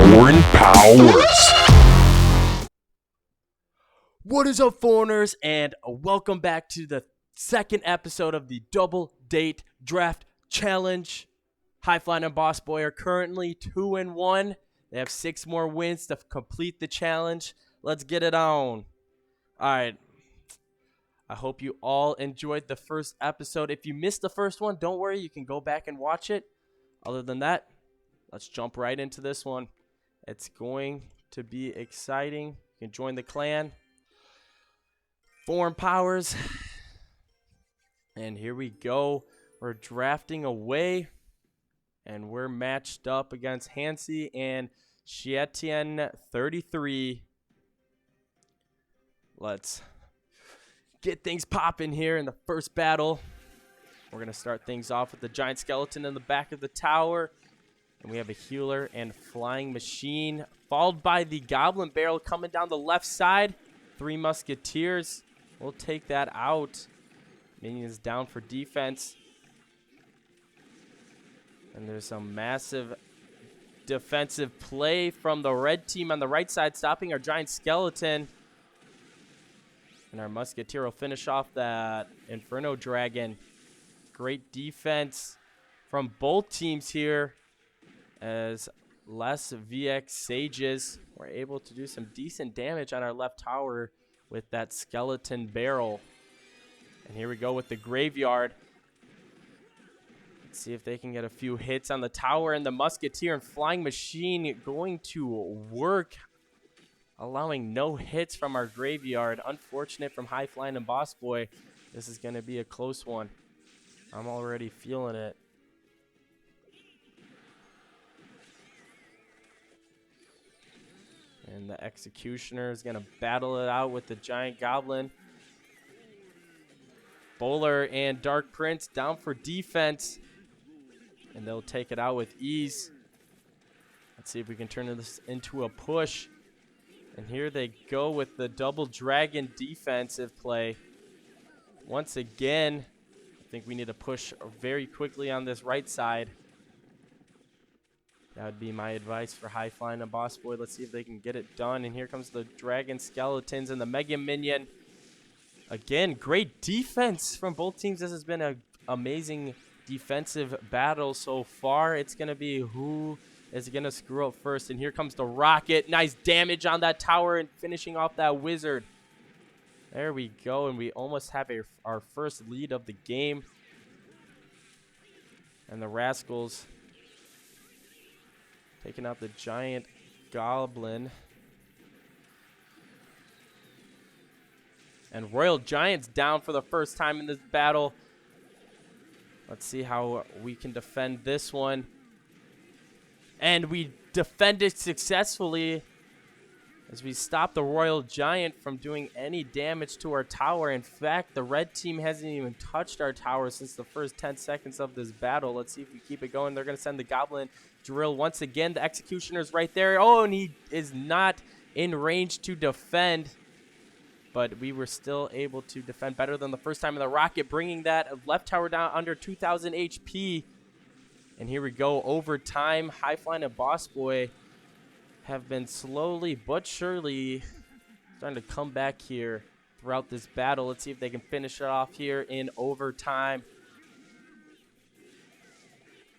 Foreign Powers. What is up, foreigners, and welcome back to the second episode of the Double Date Draft Challenge. Highflying and Boss Boy are currently 2-1. They have 6 more wins to complete the challenge. Let's get it on. All right. I hope you all enjoyed the first episode. If you missed the first one, don't worry. You can go back and watch it. Other than that, let's jump right into this one. It's going to be exciting. You can join the clan. Foreign Powers. And here we go. We're drafting away. And we're matched up against Hansi and Xietian 33. Let's get things popping here in the first battle. We're going to start things off with the giant skeleton in the back of the tower. And we have a healer and flying machine, followed by the goblin barrel coming down the left side. 3 musketeers. We'll take that out. Minions down for defense. And there's some massive defensive play from the red team on the right side, stopping our giant skeleton. And our musketeer will finish off that Inferno Dragon. Great defense from both teams here, as less VX Sages were able to do some decent damage on our left tower with that skeleton barrel. And here we go with the graveyard. Let's see if they can get a few hits on the tower, and the musketeer and flying machine going to work, allowing no hits from our graveyard. Unfortunate from High Flying and Boss Boy. This is going to be a close one. I'm already feeling it. And the Executioner is going to battle it out with the giant goblin. Bowler and Dark Prince down for defense. And they'll take it out with ease. Let's see if we can turn this into a push. And here they go with the double dragon defensive play. Once again, I think we need to push very quickly on this right side. That would be my advice for High Flying and Boss Boy. Let's see if they can get it done. And here comes the dragon skeletons and the mega minion. Again, great defense from both teams. This has been an amazing defensive battle so far. It's going to be who is going to screw up first. And here comes the rocket. Nice damage on that tower and finishing off that wizard. There we go. And we almost have our first lead of the game. And the Rascals taking out the giant goblin. And Royal Giant's down for the first time in this battle. Let's see how we can defend this one. And we defended successfully as we stopped the Royal Giant from doing any damage to our tower. In fact, the red team hasn't even touched our tower since the first 10 seconds of this battle. Let's see if we keep it going. They're going to send the Goblin Drill once again. The Executioner's right there. Oh, and he is not in range to defend. But we were still able to defend better than the first time in the rocket, bringing that left tower down under 2,000 HP. And here we go, overtime. High Flying and Boss Boy have been slowly but surely starting to come back here throughout this battle. Let's see if they can finish it off here in overtime.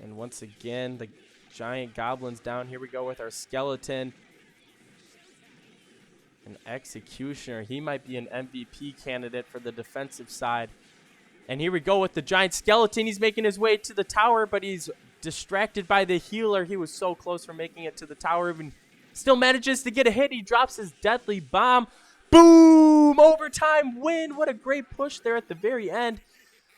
And once again, the giant goblins down. Here we go with our skeleton. An Executioner. He might be an MVP candidate for the defensive side. And here we go with the giant skeleton. He's making his way to the tower, but he's distracted by the healer. He was so close from making it to the tower. Even still manages to get a hit. He drops his deadly bomb. Boom! Overtime win. What a great push there at the very end.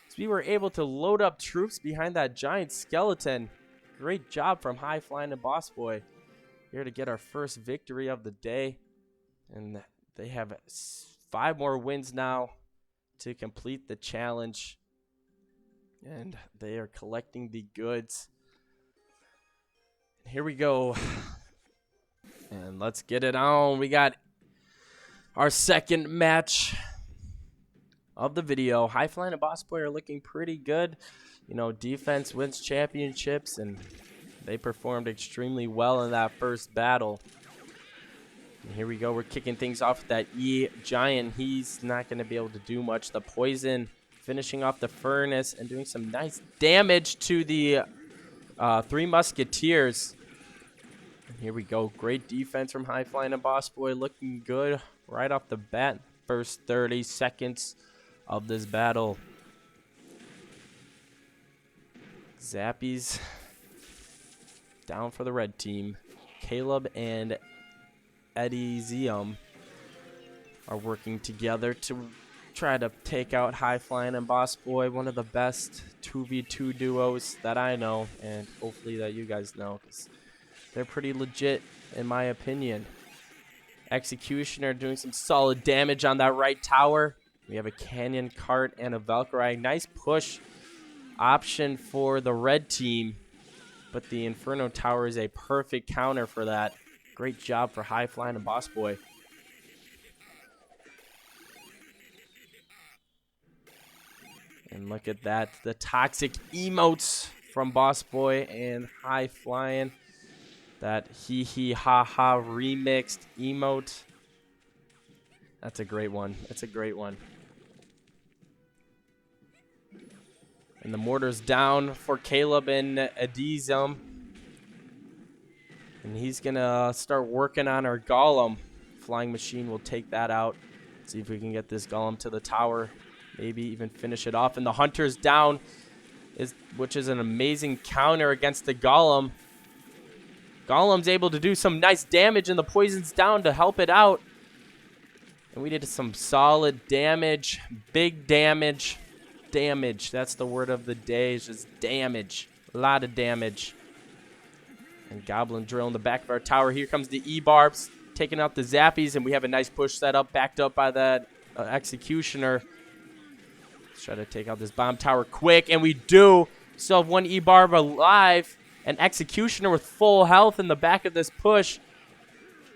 So we were able to load up troops behind that giant skeleton. Great job from High Flying and Boss Boy. Here to get our first victory of the day. And they have 5 more wins now to complete the challenge. And they are collecting the goods. Here we go. And let's get it on. We got our second match of the video. High Flying and Boss Boy are looking pretty good. You know, defense wins championships, and They performed extremely well in that first battle. And here we go. We're kicking things off with that E-Giant. He's not going to be able to do much. The Poison finishing off the Furnace and doing some nice damage to the Three Musketeers. And here we go. Great defense from High Flying and Boss Boy. Looking good right off the bat. First 30 seconds of this battle. Zappies down for the red team. Caleb and Eddie Zium are working together to try to take out High Flying and Boss Boy, one of the best 2v2 duos that I know, and hopefully that you guys know, because they're pretty legit in my opinion. Executioner doing some solid damage on that right tower. We have a Canyon Cart and a Valkyrie. Nice push option for the red team, but the Inferno Tower is a perfect counter for that. Great job for High Flying and Boss Boy. And look at that, the toxic emotes from Boss Boy and High Flying. That hee hee ha ha remixed emote. That's a great one. That's a great one. And the mortar's down for Caleb and Adizum. And he's going to start working on our Golem. Flying Machine will take that out. See if we can get this Golem to the tower. Maybe even finish it off. And the Hunter's down, which is an amazing counter against the Golem. Golem's able to do some nice damage, and the Poison's down to help it out. And we did some solid damage. Big damage. Damage. That's the word of the day. It's just damage. A lot of damage. And Goblin Drill in the back of our tower. Here comes the E-Barbs taking out the Zappies, and we have a nice push set up, backed up by that Executioner. Let's try to take out this bomb tower quick, and we do. Still have one E-Barb alive. An Executioner with full health in the back of this push.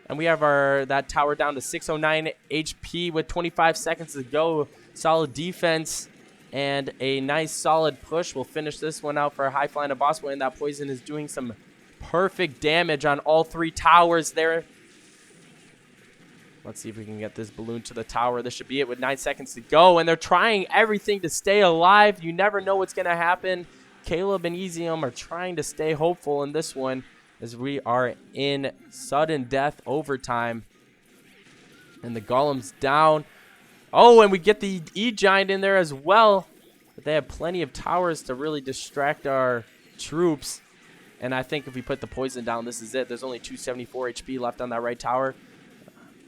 And we have that tower down to 609 HP with 25 seconds to go. Solid defense and a nice solid push. We'll finish this one out for High Flying and Boss Boy. And that Poison is doing some perfect damage on all three towers there. Let's see if we can get this balloon to the tower. This should be it with 9 seconds to go. And they're trying everything to stay alive. You never know what's going to happen. Caleb and Ezium are trying to stay hopeful in this one as we are in sudden death overtime. And the Golem's down. Oh, and we get the E-Giant in there as well. But they have plenty of towers to really distract our troops. And I think if we put the Poison down, this is it. There's only 274 HP left on that right tower.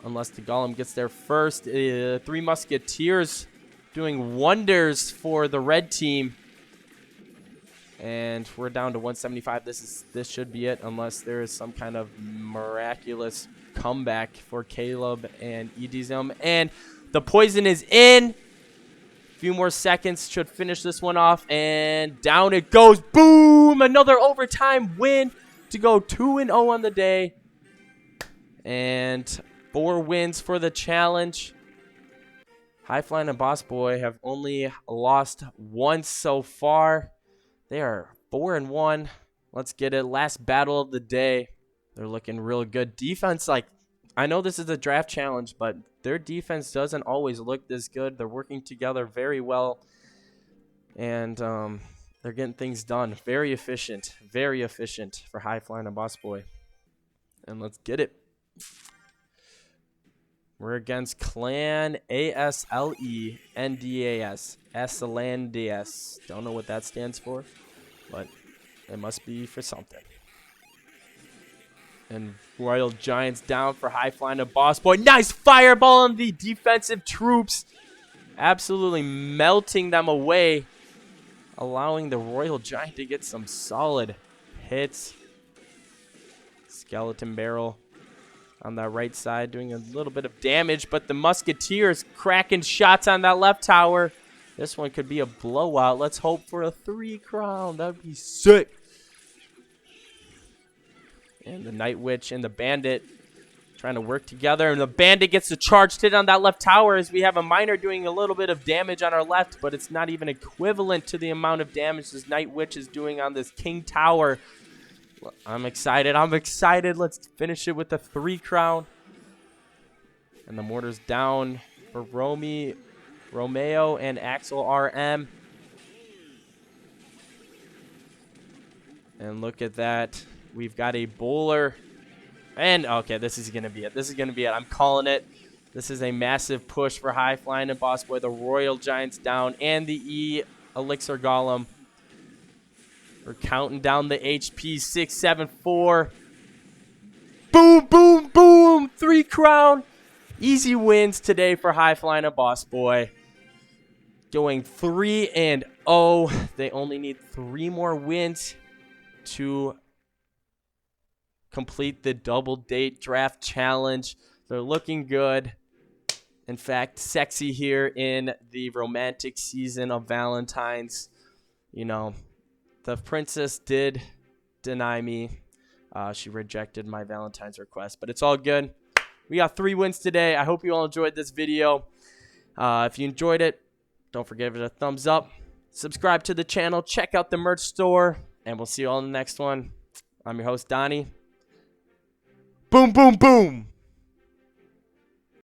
Unless the Golem gets there first. Three Musketeers doing wonders for the red team. And we're down to 175. This should be it, unless there is some kind of miraculous comeback for Caleb and Edizum. And the Poison is in. A few more seconds should finish this one off. And down it goes. Boom! Another overtime win to go 2-0 on the day. And 4 wins for the challenge. High Flying and Boss Boy have only lost once so far. They are 4-1. Let's get it. Last battle of the day. They're looking real good. Defense, I know this is a draft challenge, but their defense doesn't always look this good. They're working together very well. And they're getting things done. Very efficient. Very efficient for High Flying and Boss Boy. And let's get it. We're against Clan ASLE NDAS. Aslandas. Don't know what that stands for, but it must be for something. And Royal Giants down for High Flying and Boss Boy. Nice fireball on the defensive troops. Absolutely melting them away. Allowing the Royal Giant to get some solid hits. Skeleton Barrel on that right side doing a little bit of damage, but the Musketeers cracking shots on that left tower. This one could be a blowout. Let's hope for a 3 crown. That would be sick. And the Night Witch and the Bandit trying to work together. And the Bandit gets the charged hit on that left tower as we have a Miner doing a little bit of damage on our left, but it's not even equivalent to the amount of damage this Night Witch is doing on this King Tower. I'm excited. I'm excited. Let's finish it with the 3 crown. And the mortar's down for Romeo and Axel RM. And look at that. We've got a bowler. And, okay, this is going to be it. This is going to be it. I'm calling it. This is a massive push for High Flying and Boss Boy. The Royal Giant's down and the E Elixir Golem. We're counting down the HP. 6, 7, 4. Boom, boom, boom. 3 crown. Easy wins today for High Flying and Boss Boy. Going 3-0. They only need 3 more wins to complete the double date draft challenge. They're looking good. In fact, sexy here in the romantic season of Valentine's. You know, the princess did deny me. She rejected my Valentine's request, but it's all good. We got 3 wins today. I hope you all enjoyed this video. If you enjoyed it, don't forget to give it a thumbs up. Subscribe to the channel. Check out the merch store. And we'll see you all in the next one. I'm your host, Donnie. Boom, boom, boom.